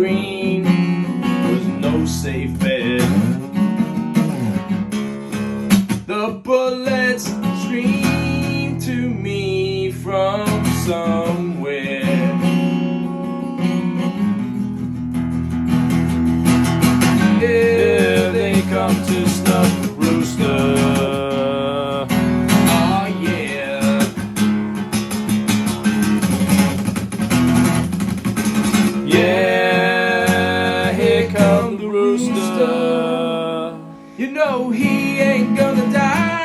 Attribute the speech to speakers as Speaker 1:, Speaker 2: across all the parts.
Speaker 1: green was no safe bet. The bullets screamed to me from somewhere. Here they come to snuff the rooster. Oh yeah. Yeah, here come the rooster. You know he ain't gonna die.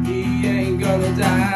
Speaker 1: He ain't gonna die.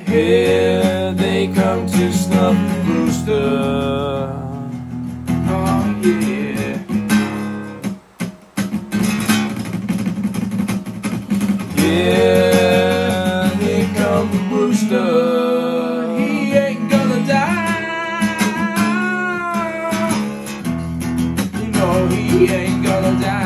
Speaker 1: Here they come to snuff the rooster. Oh yeah. Yeah, here come the rooster. He ain't gonna die. You know he ain't gonna die.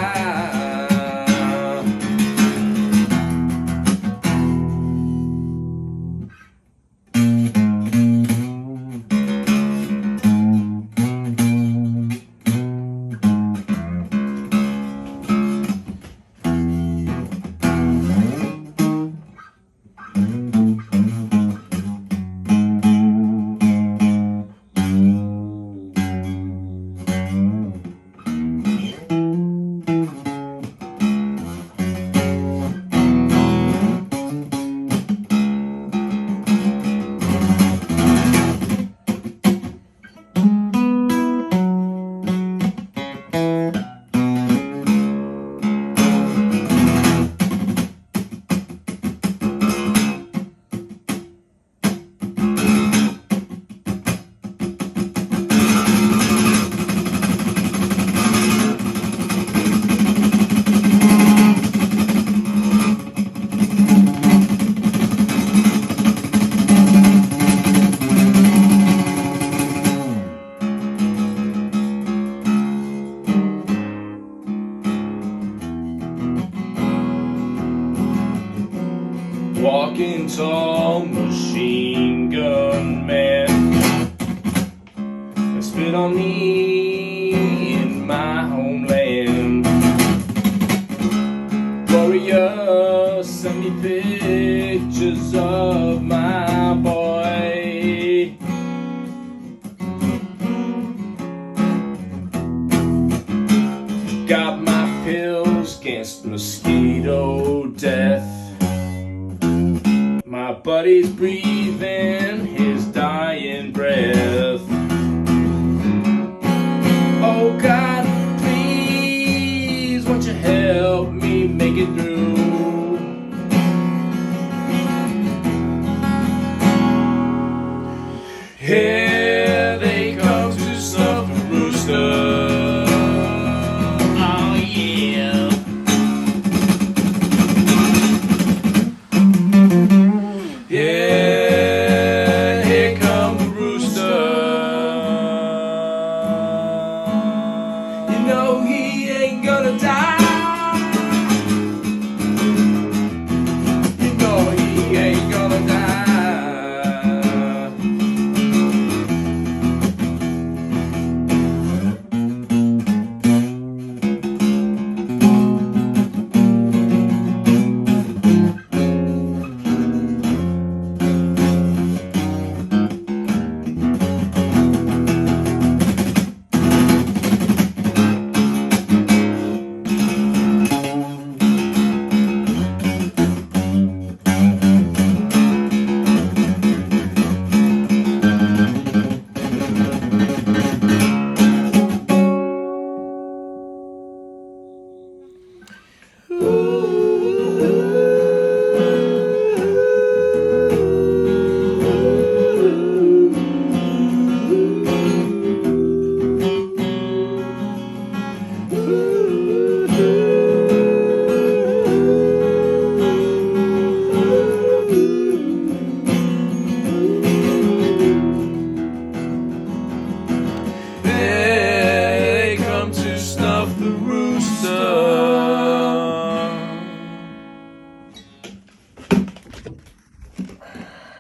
Speaker 1: Walking tall, machine gun man, and spit on me in my homeland. Warrior, send me pictures of my boy. Got my pills against mosquito death. My buddy's breathing his dying breath. Oh God, please, won't you help me make it through? Here they come to snuff the rooster. Yeah, here come the rooster. Rooster.